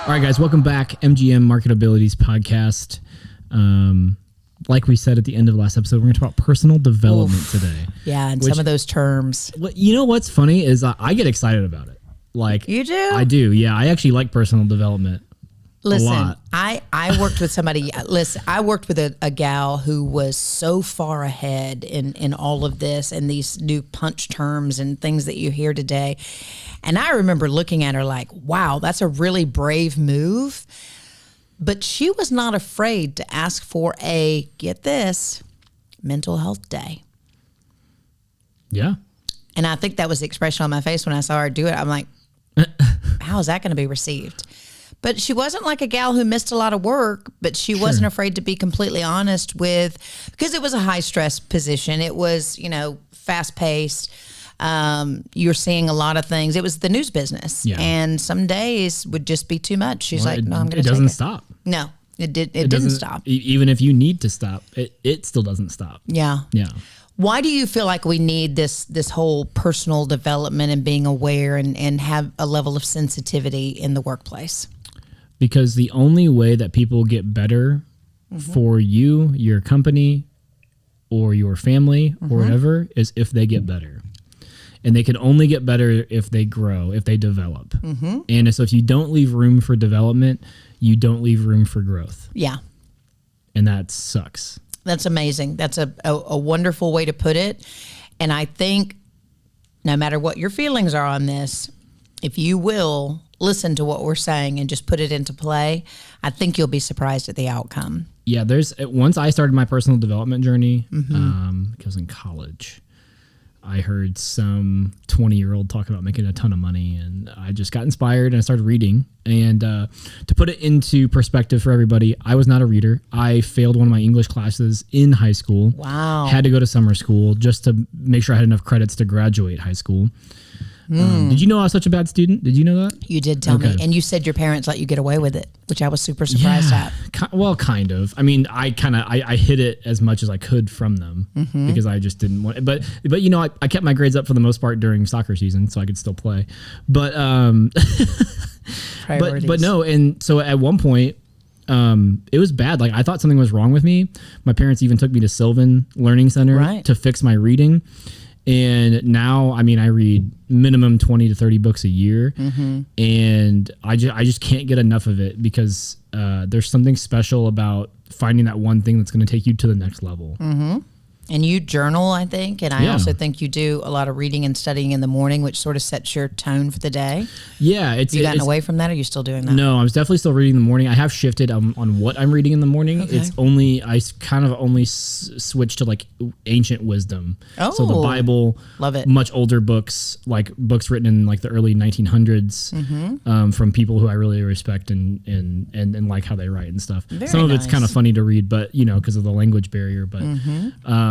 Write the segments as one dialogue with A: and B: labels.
A: All right, guys, welcome back. MGM MarketAbilities podcast. Like we said at the end of the last episode, we're going to talk about personal development today.
B: Yeah, and some of those terms.
A: You know what's funny is I get excited about it. Like
B: you do?
A: I do. Yeah, I actually like personal development.
B: Listen,
A: a lot.
B: I worked with somebody. Listen, I worked with a gal who was so far ahead in all of this and these new punch terms and things that you hear today. And I remember looking at her like, wow, that's a really brave move. But she was not afraid to ask for a, get this, mental health day.
A: Yeah.
B: And I think that was the expression on my face when I saw her do it. I'm like, how is that going to be received? But she wasn't like a gal who missed a lot of work, but she wasn't afraid to be completely honest with, because it was a high stress position. It was, fast paced. You're seeing a lot of things. It was the news business. Yeah. And some days would just be too much. She's like, no, I'm going to take it. It doesn't
A: stop.
B: No, it didn't stop.
A: Even if you need to stop, it still doesn't stop.
B: Yeah.
A: Yeah.
B: Why do you feel like we need this whole personal development and being aware and have a level of sensitivity in the workplace?
A: Because the only way that people get better for you, your company, or your family, or whatever, is if they get better. And they can only get better if they grow, if they develop. And so if you don't leave room for development, you don't leave room for growth.
B: Yeah.
A: And that sucks.
B: That's amazing. That's a wonderful way to put it. And I think no matter what your feelings are on this, if you will listen to what we're saying and just put it into play, I think you'll be surprised at the outcome.
A: Yeah, once I started my personal development journey, I was in college. I heard some 20-year-old talk about making a ton of money, and I just got inspired and I started reading. And to put it into perspective for everybody, I was not a reader. I failed one of my English classes in high school.
B: Wow.
A: Had to go to summer school just to make sure I had enough credits to graduate high school. Did you know I was such a bad student? Did you know that?
B: You did tell me. And you said your parents let you get away with it, which I was super surprised at.
A: Well, kind of. I mean, I hid it as much as I could from them because I just didn't want it. But I kept my grades up for the most part during soccer season so I could still play. But but no. And so at one point, it was bad. Like I thought something was wrong with me. My parents even took me to Sylvan Learning Center to fix my reading. And now, I mean, I read minimum 20 to 30 books a year, and I just can't get enough of it because there's something special about finding that one thing that's going to take you to the next level. And
B: you journal, I think, and I also think you do a lot of reading and studying in the morning, which sort of sets your tone for the day.
A: Yeah.
B: Have you gotten away from that, or are you still doing that?
A: No, I was definitely still reading in the morning. I have shifted on what I'm reading in the morning. Okay. I kind of only switched to like ancient wisdom. Oh, so the Bible.
B: Love it.
A: Much older books, like books written in like the early 1900s from people who I really respect and like how they write and stuff. Some of it's kind of funny to read, but because of the language barrier.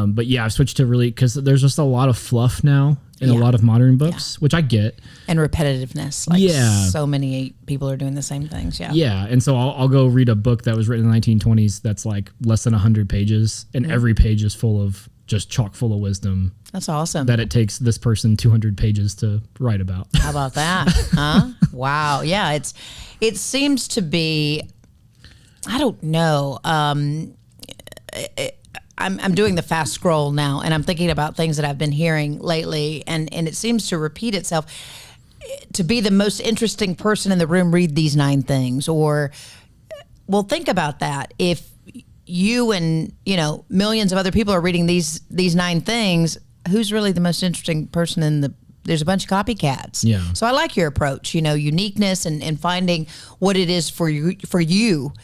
A: But yeah, I've switched to because there's just a lot of fluff now in a lot of modern books, which I get. And
B: repetitiveness. So many people are doing the same things. Yeah.
A: Yeah. And so I'll go read a book that was written in the 1920s that's like less than 100 pages. And every page is just chock full of wisdom.
B: That's awesome.
A: That it takes this person 200 pages to write about.
B: How about that? Huh? Wow. Yeah. It seems to be, I don't know. I'm doing the fast scroll now, and I'm thinking about things that I've been hearing lately, and it seems to repeat itself. To be the most interesting person in the room, read these 9 things. Or, well, think about that. If you and millions of other people are reading these 9 things, who's really the most interesting person in the? There's a bunch of copycats.
A: Yeah.
B: So I like your approach, uniqueness and finding what it is for you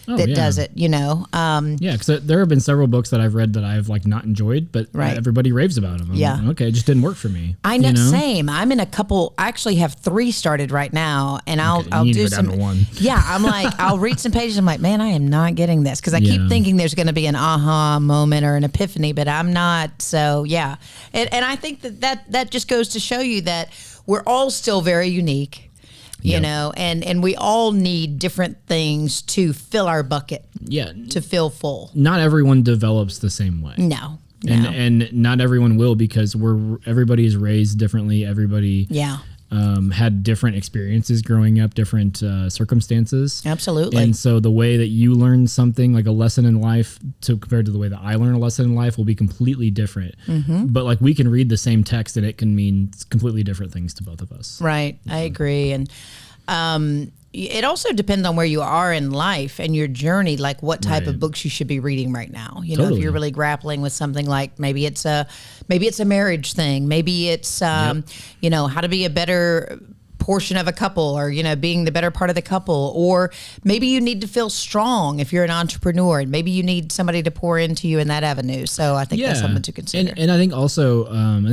B: that does it,
A: Yeah, because there have been several books that I've read that I've like not enjoyed, but everybody raves about them. I'm like, okay, it just didn't work for me.
B: I know, same. I'm in a couple, I actually have 3 started right now, and I'll do some. Yeah, I'm like, I'll read some pages. I'm like, man, I am not getting this, because I keep thinking there's going to be an aha moment or an epiphany, but I'm not. So yeah, and I think that just goes to show you that we're all still very unique, and we all need different things to fill our bucket. Yeah. To feel full.
A: Not everyone develops the same way.
B: No.
A: And not everyone will, because everybody is raised differently. Everybody had different experiences growing up, different circumstances.
B: Absolutely.
A: And so the way that you learn something, like a lesson in life, compared to the way that I learn a lesson in life, will be completely different. But like we can read the same text and it can mean completely different things to both of us.
B: Right. I agree. And it also depends on where you are in life and your journey, like what type of books you should be reading right now. You know, if you're really grappling with something like maybe it's a marriage thing, maybe it's you know, how to be a better portion of a couple, or, you know, being the better part of the couple, or maybe you need to feel strong if you're an entrepreneur, and maybe you need somebody to pour into you in that avenue. So I think that's something to consider.
A: And I think also,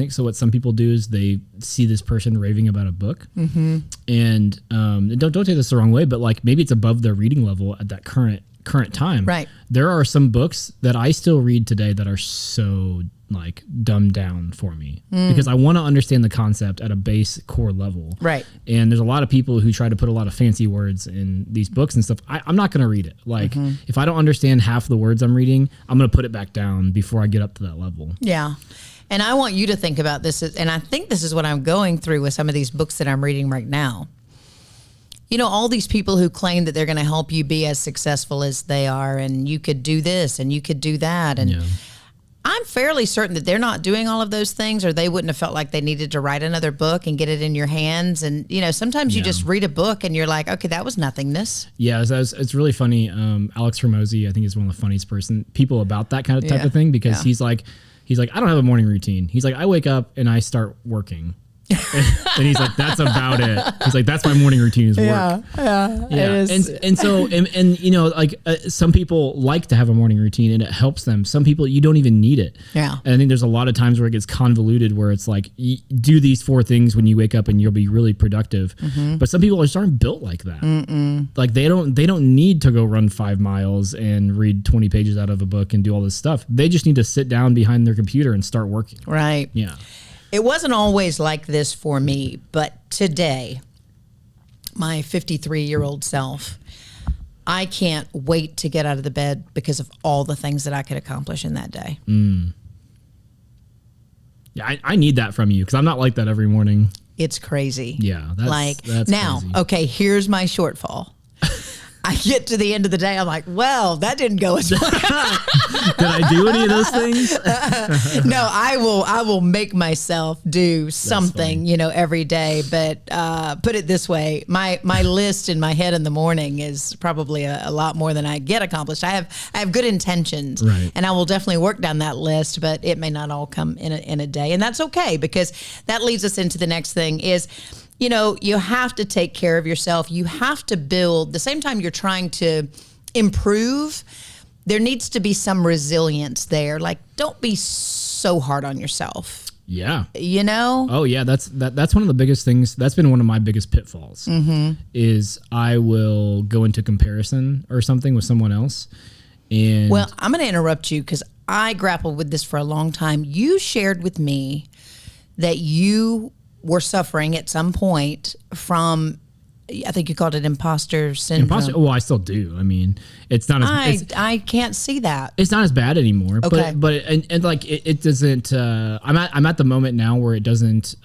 A: so what some people do is they see this person raving about a book, and don't take this the wrong way, but like maybe it's above their reading level at that current time.
B: Right.
A: There are some books that I still read today that are so like dumbed down for me because I want to understand the concept at a base core level.
B: Right.
A: And there's a lot of people who try to put a lot of fancy words in these books and stuff. I'm not going to read it. Like if I don't understand half the words I'm reading, I'm going to put it back down before I get up to that level.
B: Yeah. And I want you to think about this, and I think this is what I'm going through with some of these books that I'm reading right now. You know, all these people who claim that they're going to help you be as successful as they are, and you could do this and you could do that. And I'm fairly certain that they're not doing all of those things, or they wouldn't have felt like they needed to write another book and get it in your hands. And, you know, sometimes you just read a book and you're like, okay, that was nothingness.
A: Yeah, it's really funny. Alex Hormozy, I think, is one of the funniest people about that kind of type of thing, because he's like, I don't have a morning routine. He's like, I wake up and I start working. And he's like, that's about it. He's like, that's my morning routine is work.
B: Yeah. It is.
A: And so you know, like some people like to have a morning routine and it helps them. Some people, you don't even need it.
B: Yeah.
A: And I think there's a lot of times where it gets convoluted, where it's like, do these 4 things when you wake up and you'll be really productive. But some people just aren't built like that. Like they don't need to go run 5 miles and read 20 pages out of a book and do all this stuff. They just need to sit down behind their computer and start working.
B: Right.
A: Yeah.
B: It wasn't always like this for me, but today, my 53-year-old self, I can't wait to get out of the bed because of all the things that I could accomplish in that day.
A: Yeah, I need that from you, because I'm not like that every morning.
B: It's crazy.
A: Yeah, that's
B: now,
A: crazy.
B: Okay, here's my shortfall. I get to the end of the day, I'm like, well, that didn't go as well.
A: Did I do any of those things?
B: No, I will make myself do something, you know, every day. But put it this way, my list in my head in the morning is probably a lot more than I get accomplished. I have good intentions, and I will definitely work down that list, but it may not all come in a day, and that's okay, because that leads us into the next thing is, you know, you have to take care of yourself. You have to build, the same time you're trying to improve, there needs to be some resilience there. Like, don't be so hard on yourself.
A: Yeah.
B: You know?
A: Oh yeah. That's one of the biggest things. That's been one of my biggest pitfalls is I will go into comparison or something with someone else. And
B: well, I'm going to interrupt you because I grappled with this for a long time. You shared with me that you were suffering at some point from, I think you called it imposter syndrome.
A: Well, I still do. I mean, it's not as
B: I can't see that.
A: It's not as bad anymore.
B: Okay.
A: But like it doesn't. I'm at the moment now where it doesn't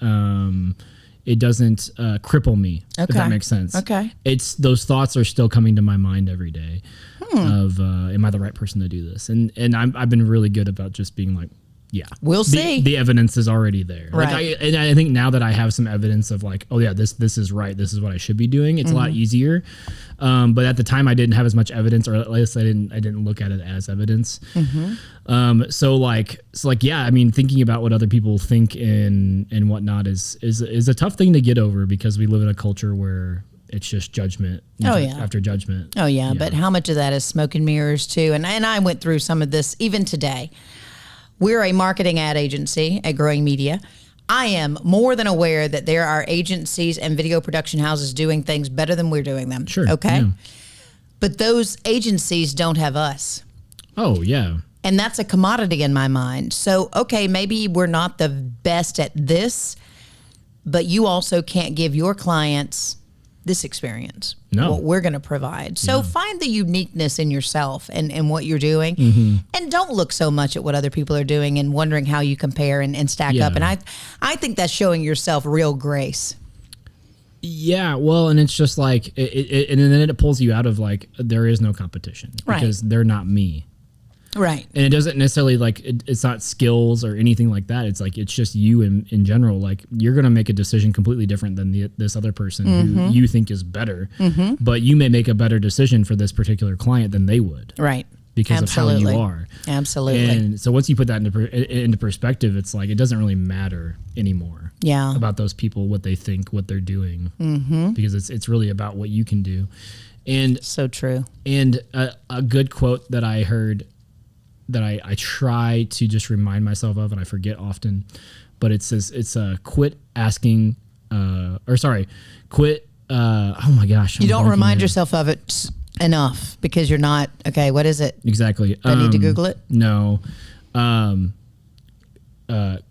A: cripple me.
B: Okay.
A: If that makes sense.
B: Okay.
A: It's those thoughts are still coming to my mind every day. Of am I the right person to do this? And I've been really good about just being like, yeah,
B: we'll see.
A: The evidence is already there.
B: Right.
A: Like I think now that I have some evidence of like, oh yeah, this is right. This is what I should be doing. It's a lot easier. But at the time I didn't have as much evidence, or at least I didn't look at it as evidence. So yeah, I mean, thinking about what other people think and whatnot is a tough thing to get over, because we live in a culture where it's just judgment after judgment.
B: Oh yeah. But how much of that is smoke and mirrors too? And I went through some of this even today. We're a marketing ad agency at Growing Media. I am more than aware that there are agencies and video production houses doing things better than we're doing them.
A: Sure.
B: Okay.
A: Yeah.
B: But those agencies don't have us.
A: Oh, yeah.
B: And that's a commodity in my mind. So, okay, maybe we're not the best at this, but you also can't give your clients this experience, what we're going to provide. So find the uniqueness in yourself and what you're doing, and don't look so much at what other people are doing and wondering how you compare and stack up. And I think that's showing yourself real grace.
A: Yeah, well, and it's just like, and then it pulls you out of like, there is no competition because they're not me.
B: Right.
A: And it doesn't necessarily like, it's not skills or anything like that. It's like, it's just you in general. Like you're going to make a decision completely different than this other person who you think is better, but you may make a better decision for this particular client than they would.
B: Right.
A: Because of how you are.
B: Absolutely.
A: And so once you put that into perspective, it's like, it doesn't really matter anymore.
B: Yeah.
A: About those people, what they think, what they're doing, because it's really about what you can do. And
B: so true.
A: And a good quote that I heard that I try to just remind myself of, and I forget often, but it says, it's quit asking, quit. Oh my gosh.
B: You don't remind yourself of it enough because you're not, okay, what is it?
A: Exactly.
B: Do I need to Google it?
A: No.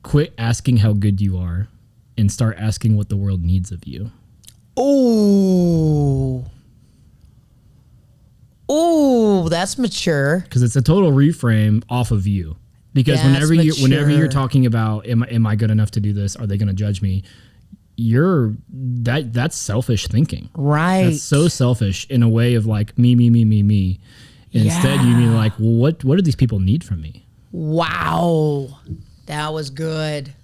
A: Quit asking how good you are and start asking what the world needs of you.
B: Oh, that's mature.
A: Because it's a total reframe off of you. Because whenever you're talking about, am I good enough to do this? Are they going to judge me? That's selfish thinking.
B: Right.
A: That's so selfish in a way of like me. And instead you mean like, well, what do these people need from me?
B: Wow. That was good.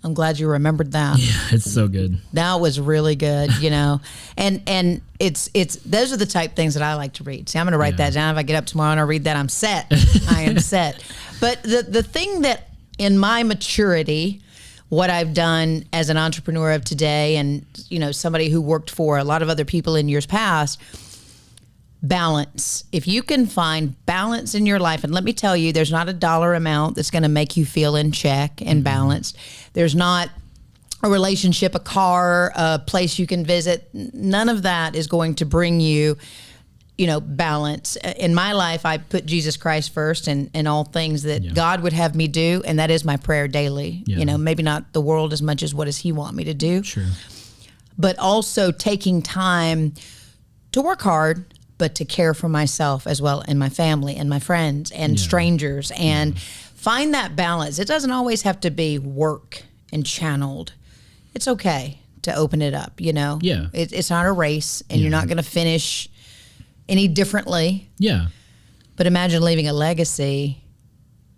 B: I'm glad you remembered that.
A: Yeah, it's so good.
B: That was really good, and it's those are the type things that I like to read. See, I'm going to write that down. If I get up tomorrow and I read that, I'm set. I am set. But the thing that in my maturity, what I've done as an entrepreneur of today, and somebody who worked for a lot of other people in years past, balance. If you can find balance in your life, and let me tell you, there's not a dollar amount that's going to make you feel in check and balanced. There's not a relationship, a car, a place you can visit. None of that is going to bring you, balance. In my life, I put Jesus Christ first and all things that God would have me do, and that is my prayer daily.
A: Yeah.
B: Maybe not the world as much as what does He want me to do.
A: Sure.
B: But also taking time to work hard, but to care for myself as well, and my family and my friends and strangers, and find that balance. It doesn't always have to be work and channeled. It's okay to open it up, Yeah. It's not a race, and you're not going to finish any differently.
A: Yeah.
B: But imagine leaving a legacy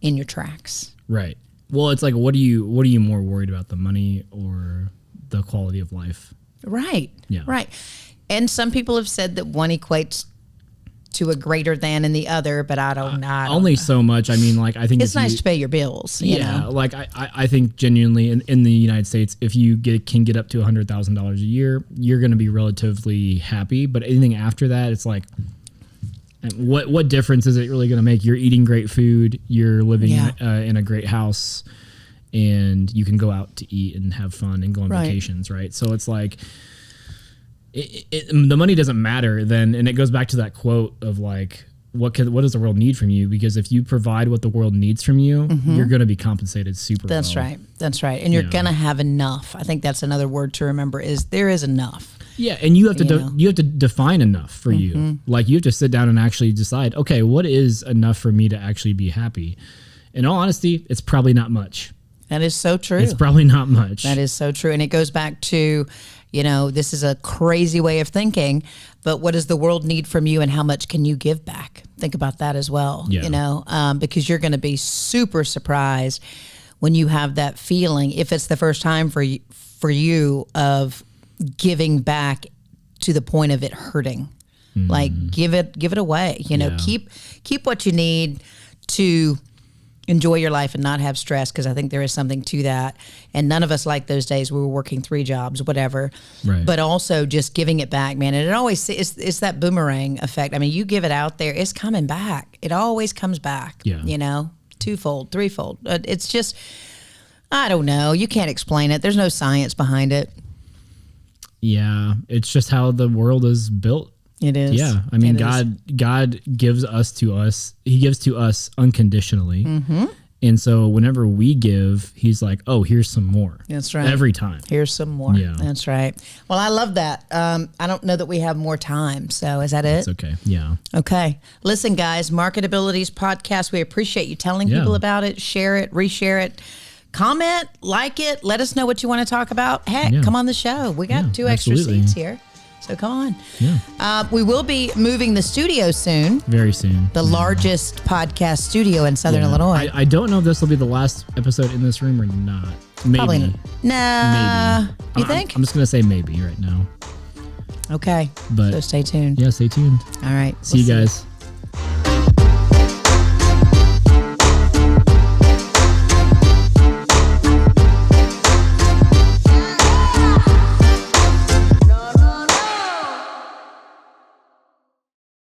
B: in your tracks.
A: Right. Well, it's like, what are you more worried about, the money or the quality of life?
B: Right.
A: Yeah.
B: Right. And some people have said that one equates to a greater than in the other, but I don't know.
A: Only so much. I mean, like, I think
B: it's nice to pay your bills.
A: Like I think genuinely in the United States, if you can get up to $100,000 a year, you're going to be relatively happy. But anything after that, it's like, what difference is it really going to make? You're eating great food, you're living in a great house, and you can go out to eat and have fun and go on vacations, right? So it's like, the money doesn't matter then, and it goes back to that quote of like, what does the world need from you? Because if you provide what the world needs from you, you're going to be compensated super well.
B: That's right. And you're going to have enough. I think that's another word to remember, is there is enough.
A: Yeah, and you have to you have to define enough for you. Like, you have to sit down and actually decide, okay, what is enough for me to actually be happy? In all honesty, it's probably not much.
B: That is so true.
A: It's probably not much.
B: That is so true. And it goes back to, this is a crazy way of thinking, but what does the world need from you, and how much can you give back? Think about that as well, because you're going to be super surprised when you have that feeling, if it's the first time for you of giving back to the point of it hurting. Like, give it away, keep what you need to enjoy your life and not have stress, because I think there is something to that. And none of us like those days we were working 3 jobs, whatever. Right. But also just giving it back, man. And it always it's that boomerang effect. I mean, you give it out there, it's coming back. It always comes back. Yeah. Twofold, threefold. It's just, I don't know. You can't explain it. There's no science behind it.
A: Yeah, it's just how the world is built.
B: It is.
A: Yeah, I mean, God gives to us. He gives to us unconditionally. And so whenever we give, He's like, oh, here's some more.
B: That's right.
A: Every time.
B: Here's some more. Yeah. That's right. Well, I love that. I don't know that we have more time. So is that it?
A: It's okay. Yeah.
B: Okay. Listen, guys, MarketAbilities podcast. We appreciate you telling people about it. Share it, reshare it. comment, like it. Let us know what you want to talk about. Heck, come on the show. We got 2 extra seats here. So come on.
A: Yeah.
B: We will be moving the studio soon.
A: Very soon.
B: The largest podcast studio in Southern Illinois.
A: I don't know if this will be the last episode in this room or not. Maybe.
B: Probably not. Nah.
A: Maybe.
B: You think?
A: I'm just going to say maybe right now.
B: Okay.
A: But
B: so stay tuned.
A: Yeah, stay tuned.
B: All right.
A: See you guys.